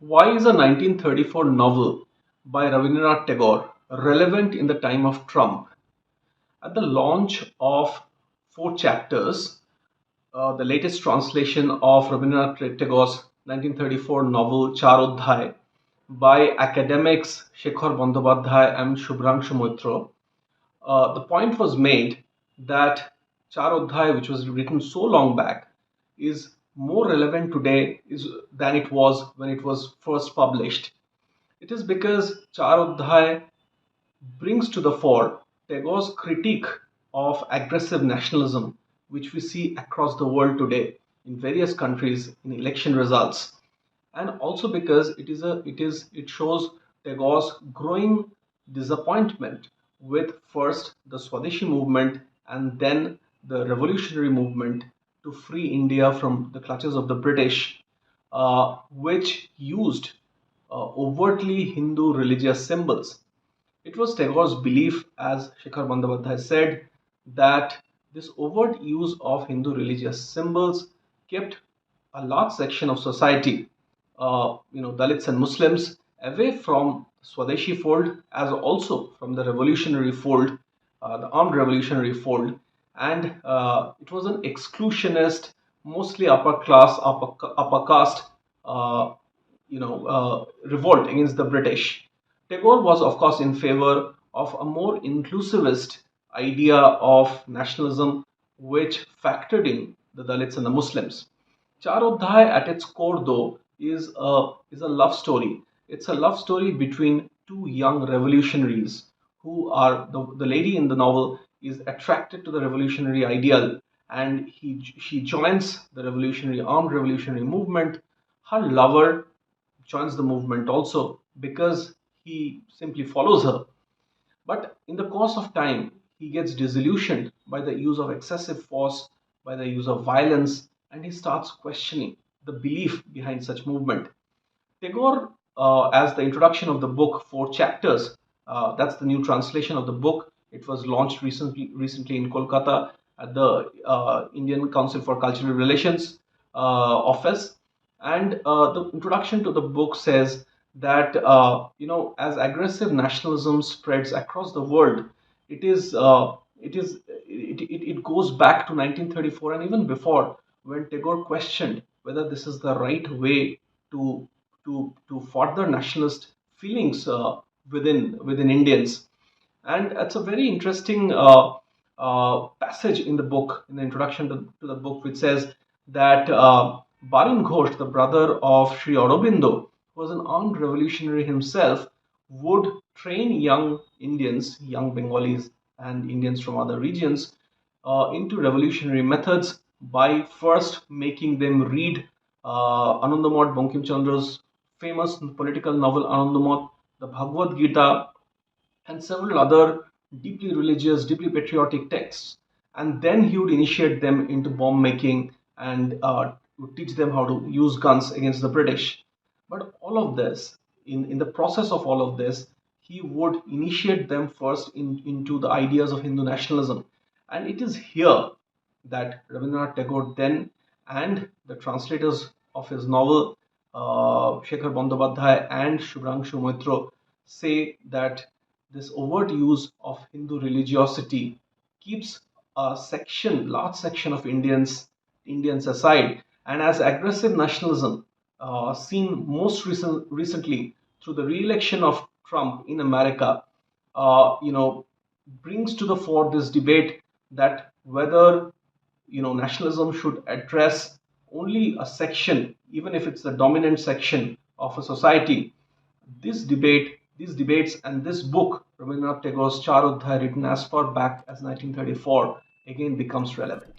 Why is a 1934 novel by Rabindranath Tagore relevant in the time of Trump? At the launch of four chapters, the latest translation of Rabindranath Tagore's 1934 novel Char Adhyay by academics Shekhar Bandyopadhyay and Shubhranshu Moitra, the point was made that Char Adhyay, which was written so long back, is more relevant today than it was when it was first published. It is because Char Adhyay brings to the fore Tagore's critique of aggressive nationalism, which we see across the world today in various countries in election results, and also because it shows Tagore's growing disappointment with first the Swadeshi movement and then the revolutionary movement to free India from the clutches of the British, which used overtly Hindu religious symbols. It was Tagore's belief, as Shekhar Bandyopadhyay said, that this overt use of Hindu religious symbols kept a large section of society, Dalits and Muslims, away from Swadeshi fold as also from the revolutionary fold, the armed revolutionary fold, and it was an exclusionist, mostly upper class, upper caste, revolt against the British. Tagore was, of course, in favor of a more inclusivist idea of nationalism, which factored in the Dalits and the Muslims. Char Adhyay, at its core, though, is a love story. It's a love story between two young revolutionaries who are the lady in the novel is attracted to the revolutionary ideal, and she joins the revolutionary armed revolutionary movement. Her lover joins the movement also because he simply follows her. But in the course of time, he gets disillusioned by the use of excessive force, by the use of violence, and he starts questioning the belief behind such movement. Tagore, as the introduction of the book, four chapters, that's the new translation of the book. It was launched recently in Kolkata at the Indian Council for Cultural Relations office. And the introduction to the book says that, as aggressive nationalism spreads across the world, it is it goes back to 1934 and even before, when Tagore questioned whether this is the right way to to further nationalist feelings within Indians. And it's a very interesting passage in the book, in the introduction to the book, which says that Barin Ghosh, the brother of Sri Aurobindo, who was an armed revolutionary himself, would train young Indians, young Bengalis, and Indians from other regions into revolutionary methods by first making them read Anandamod Bankim Chandra's famous political novel Anandamod, the Bhagavad Gita, and several other deeply religious, deeply patriotic texts. And then he would initiate them into bomb making and would teach them how to use guns against the British. But all of this, in the process of all of this, he would initiate them first into the ideas of Hindu nationalism. And it is here that Rabindranath Tagore then and the translators of his novel, Shekhar Bandyopadhyay and Shubhranshu Moitra, say that this overt use of Hindu religiosity keeps a large section of Indians aside, and as aggressive nationalism, seen recently through the re-election of Trump in America, brings to the fore this debate that whether nationalism should address only a section, even if it's the dominant section of a society. These debates, and this book, Rabindranath Tagore's Char Adhyay, written as far back as 1934, again becomes relevant.